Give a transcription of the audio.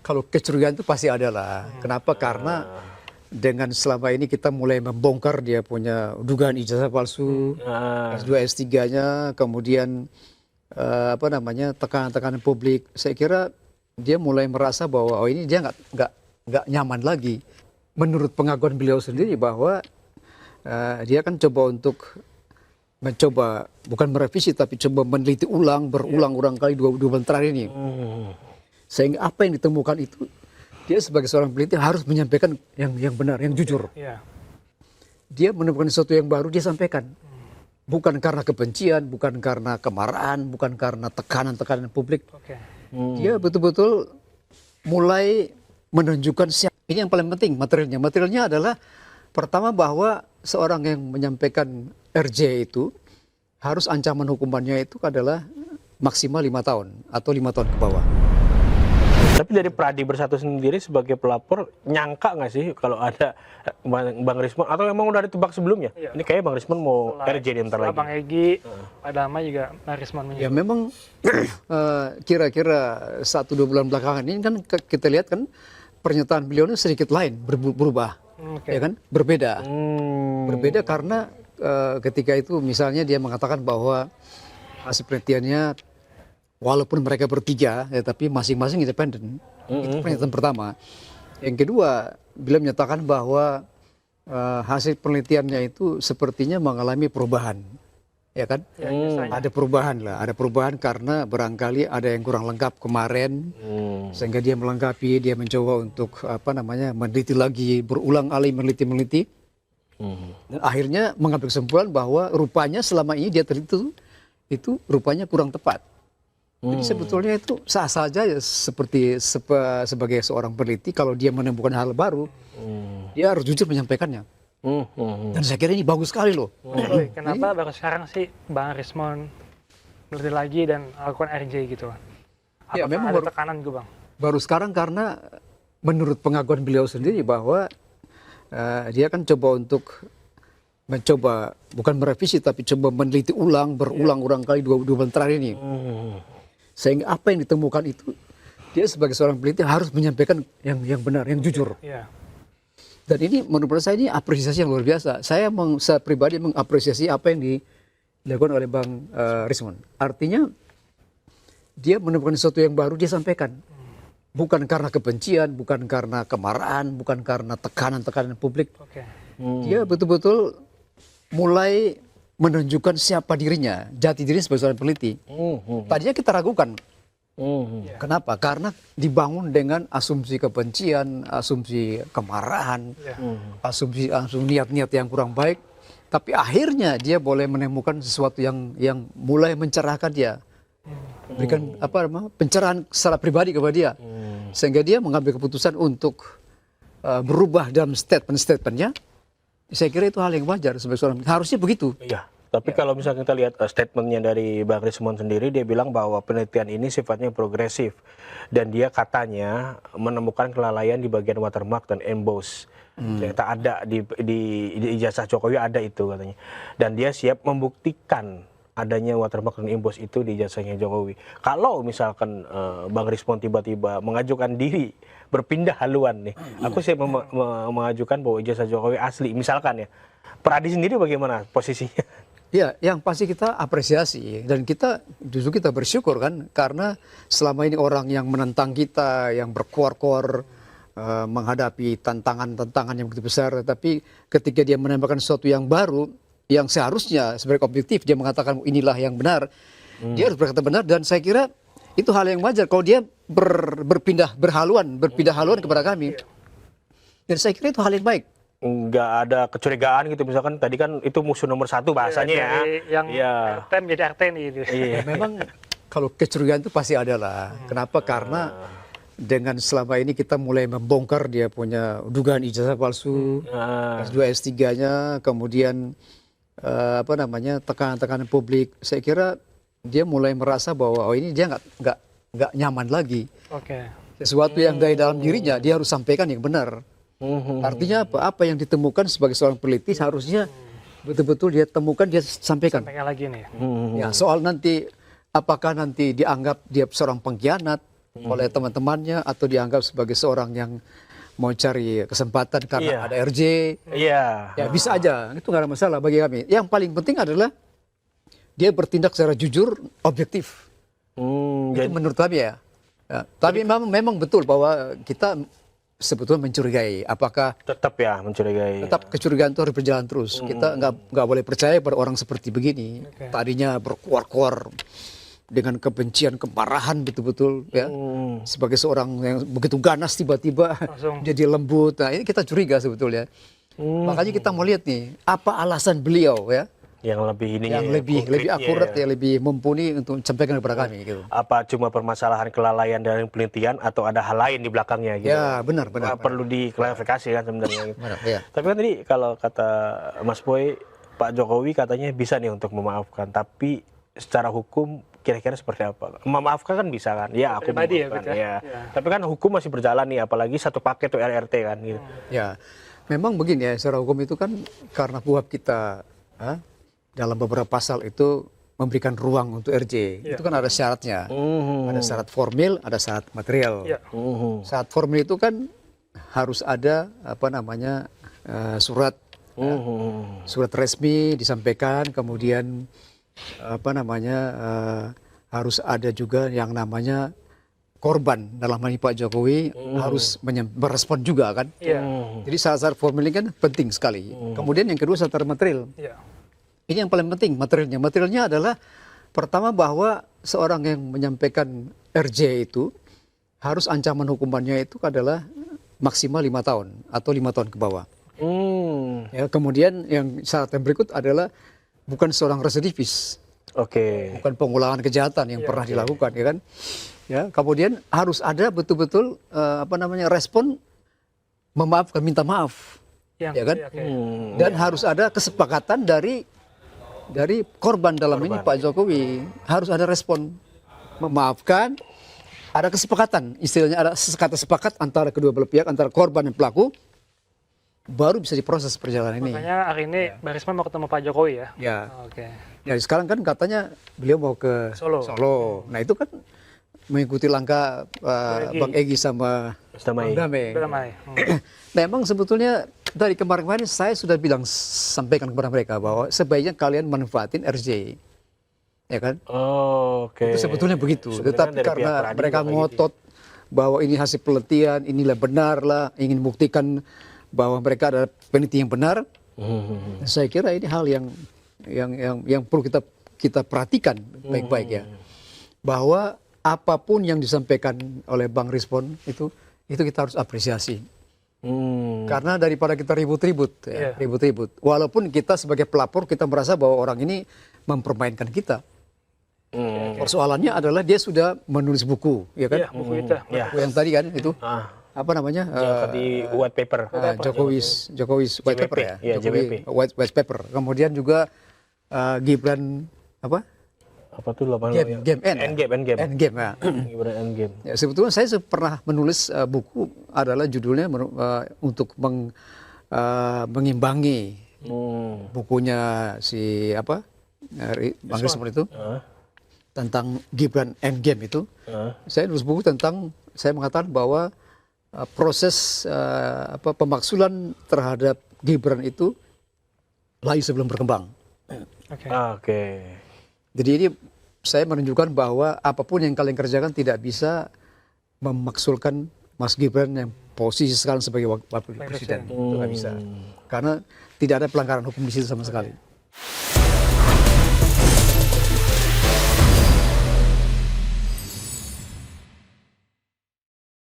kalau kecurigaan itu pasti ada lah. Kenapa? Karena dengan selama ini kita mulai membongkar dia punya dugaan ijazah palsu, S2, S3-nya, kemudian tekanan-tekanan publik. Saya kira dia mulai merasa bahwa ini dia nggak nyaman lagi. Menurut pengakuan beliau sendiri bahwa dia kan mencoba bukan merevisi tapi coba meneliti ulang berulang-ulang kali dua bulan terakhir ini. Sehingga apa yang ditemukan itu dia sebagai seorang peneliti harus menyampaikan yang benar, yang jujur. Dia menemukan sesuatu yang baru dia sampaikan. Bukan karena kebencian, bukan karena kemarahan, bukan karena tekanan-tekanan publik. Dia betul-betul mulai menunjukkan siapa. Ini yang paling penting materialnya. Materialnya adalah pertama bahwa seorang yang menyampaikan RJ itu harus ancaman hukumannya itu adalah maksimal 5 tahun atau 5 tahun ke bawah. Tapi dari Pradi Bersatu sendiri sebagai pelapor nyangka nggak sih kalau ada Bang Rismon atau memang udah ditebak sebelumnya? Ini kayaknya Bang Rismon mau RJ nih ntar lagi. Bang Egy, pada lama juga Bang Rismon menyebut. Ya memang kira-kira 1-2 bulan belakangan ini kan kita lihat kan pernyataan beliau ini sedikit lain, berubah, ya kan, berbeda. Berbeda karena ketika itu misalnya dia mengatakan bahwa hasil penelitiannya walaupun mereka bertiga, ya, tapi masing-masing independen. Itu pernyataan pertama. Yang kedua, beliau menyatakan bahwa hasil penelitiannya itu sepertinya mengalami perubahan, ya kan? Ada perubahan lah, ada perubahan karena barangkali ada yang kurang lengkap kemarin, sehingga dia melengkapi, dia mencoba untuk meneliti lagi, berulang kali meneliti. Dan akhirnya mengambil kesimpulan bahwa rupanya selama ini dia teliti itu rupanya kurang tepat. Jadi sebetulnya itu sah saja ya, sebagai seorang peneliti kalau dia menemukan hal baru, dia harus jujur menyampaikannya. Dan saya kira ini bagus sekali loh. Kenapa baru sekarang sih Bang Rismon meneliti lagi dan lakukan RJ gitu? Ya, memang ada tekanan gitu Bang? Baru sekarang karena menurut pengakuan beliau sendiri bahwa dia kan mencoba bukan merevisi tapi coba meneliti ulang berulang-ulang kali dua bulan terakhir ini. Sehingga apa yang ditemukan itu dia sebagai seorang peneliti harus menyampaikan yang benar, yang jujur. Dan ini menurut saya ini apresiasi yang luar biasa. Saya pribadi mengapresiasi apa yang dilakukan oleh Bang Rismon. Artinya dia menemukan sesuatu yang baru dia sampaikan. Bukan karena kebencian, bukan karena kemarahan, bukan karena tekanan-tekanan publik. Dia betul-betul mulai menunjukkan siapa dirinya, jati diri sebagai seorang peneliti. Tadinya kita ragukan. Kenapa? Karena dibangun dengan asumsi kebencian, asumsi kemarahan, asumsi niat-niat yang kurang baik. Tapi akhirnya dia boleh menemukan sesuatu yang mulai mencerahkan dia. Berikan pencerahan secara pribadi kepada dia. Sehingga dia mengambil keputusan untuk berubah dalam statement-statementnya. Saya kira itu hal yang wajar sebagai seorang, harusnya begitu. Iya. Tapi kalau misalnya kita lihat statementnya dari Bang Rismon sendiri, dia bilang bahwa penelitian ini sifatnya progresif dan dia katanya menemukan kelalaian di bagian watermark dan emboss. Ternyata ada di ijazah Jokowi ada itu katanya. Dan dia siap membuktikan adanya watermark dan emboss itu di ijazahnya Jokowi. Kalau misalkan Bang Rismon tiba-tiba mengajukan diri berpindah haluan nih, aku sih mengajukan bahwa ijazah Jokowi asli, misalkan ya. Pradi sendiri bagaimana posisinya? Ya, yang pasti kita apresiasi dan justru kita bersyukur kan karena selama ini orang yang menentang kita, yang berkuar-kuar menghadapi tantangan-tantangan yang begitu besar, tapi ketika dia menambahkan sesuatu yang baru, yang seharusnya sebagai objektif dia mengatakan inilah yang benar, dia harus berkata benar dan saya kira itu hal yang wajar kalau dia berpindah haluan kepada kami. Dan saya kira itu hal yang baik. Nggak ada kecurigaan gitu, misalkan tadi kan itu musuh nomor 1 bahasanya ya. Yang RT menjadi RT nih gitu. Memang kalau kecurigaan itu pasti ada lah. Kenapa? Karena dengan selama ini kita mulai membongkar dia punya dugaan ijazah palsu, S2, S3-nya, kemudian tekanan-tekanan publik. Saya kira dia mulai merasa bahwa ini dia nggak nyaman lagi. Sesuatu yang dari dalam dirinya dia harus sampaikan yang benar. Artinya apa yang ditemukan sebagai seorang peneliti harusnya betul-betul dia temukan, dia sampaikan. Lagi nih. Ya, soal nanti apakah nanti dianggap dia seorang pengkhianat, oleh teman-temannya atau dianggap sebagai seorang yang mau cari kesempatan karena ada RJ. Iya. Ya bisa aja, itu nggak ada masalah bagi kami. Yang paling penting adalah dia bertindak secara jujur, objektif. Itu menurut kami ya. Tapi memang betul bahwa kita sebetulnya mencurigai. Apakah tetap ya mencurigai. tetap kecurigaan itu harus berjalan terus. Kita nggak boleh percaya pada orang seperti begini. Tadinya berkuar-kuar dengan kebencian, kemarahan betul-betul ya. Sebagai seorang yang begitu ganas tiba-tiba jadi lembut. Nah, ini kita curiga sebetulnya. Makanya kita mau lihat nih, apa alasan beliau ya? Yang lebih ini Yang lebih akurat ya, lebih mumpuni untuk sampaikan kepada kami gitu. Apa cuma permasalahan kelalaian dari penelitian atau ada hal lain di belakangnya gitu. Ya, benar. Perlu diklarifikasi kan sebenarnya. Benar, ya. Tapi kan tadi kalau kata Mas Boy, Pak Jokowi katanya bisa nih untuk memaafkan, tapi secara hukum kira-kira seperti apa? Memaafkan kan bisa kan? Ya, aku Pribadi ya, memaafkan. Bud, Ya. Tapi kan hukum masih berjalan nih, apalagi satu paket tuh RRT kan gitu. Ya, memang begini ya, secara hukum itu kan karena kuhap kita dalam beberapa pasal itu memberikan ruang untuk RJ. Itu kan ada syaratnya. Ada syarat formil, ada syarat material. Syarat formil itu kan harus ada surat surat resmi disampaikan, kemudian harus ada juga yang namanya korban, dalam hal ini Pak Jokowi harus merespon juga kan. Jadi syarat-syarat formil ini kan penting sekali. Kemudian yang kedua syarat material. Ini yang paling penting materialnya. Materialnya adalah pertama bahwa seorang yang menyampaikan RJ itu harus ancaman hukumannya itu adalah maksimal 5 tahun atau 5 tahun ke bawah. Ya, kemudian yang syarat yang berikut adalah bukan seorang residivis. Bukan pengulangan kejahatan yang pernah dilakukan, ya kan? Ya, kemudian harus ada betul-betul respon memaafkan, minta maaf. Ya kan? Dan harus ada kesepakatan dari korban dalam ini Pak Jokowi, harus ada respon memaafkan, ada kesepakatan, istilahnya ada kata sepakat antara kedua belah pihak, antara korban dan pelaku, baru bisa diproses perjalanan ini. Makanya hari ini Bang Risman mau ketemu Pak Jokowi ya? Ya. Ya sekarang kan katanya beliau mau ke Solo. Nah itu kan mengikuti langkah Bang Egy sama Bang Damai. Memang sebetulnya dari kemarin-kemarin saya sudah sampaikan kepada mereka bahwa sebaiknya kalian manfaatin RJ, ya kan? Itu sebetulnya begitu. Tetapi karena mereka ngotot bahwa ini hasil penelitian, inilah benar lah, ingin buktikan bahwa mereka adalah peneliti yang benar. Saya kira ini hal yang perlu kita perhatikan baik-baik ya, bahwa apapun yang disampaikan oleh Bang Rismon itu kita harus apresiasi. Karena daripada kita ribut-ribut, walaupun kita sebagai pelapor kita merasa bahwa orang ini mempermainkan kita. Persoalannya adalah dia sudah menulis buku, ya kan? Buku itu. Buku yang tadi kan itu apa namanya? Di white paper. Jokowi's white paper ya. Jokowi white paper. Kemudian juga Gibran apa tuh Endgame ya. Ya, sebetulnya saya pernah menulis buku adalah judulnya untuk mengimbangi bukunya si Bang Rismon itu tentang Gibran Endgame itu. Saya nulis buku tentang, saya mengatakan bahwa proses pemaksulan terhadap Gibran itu lahir sebelum berkembang. Jadi ini saya menunjukkan bahwa apapun yang kalian kerjakan tidak bisa memaksulkan Mas Gibran yang posisi sekarang sebagai wakil presiden. Itu nggak bisa. Karena tidak ada pelanggaran hukum di situ sama sekali.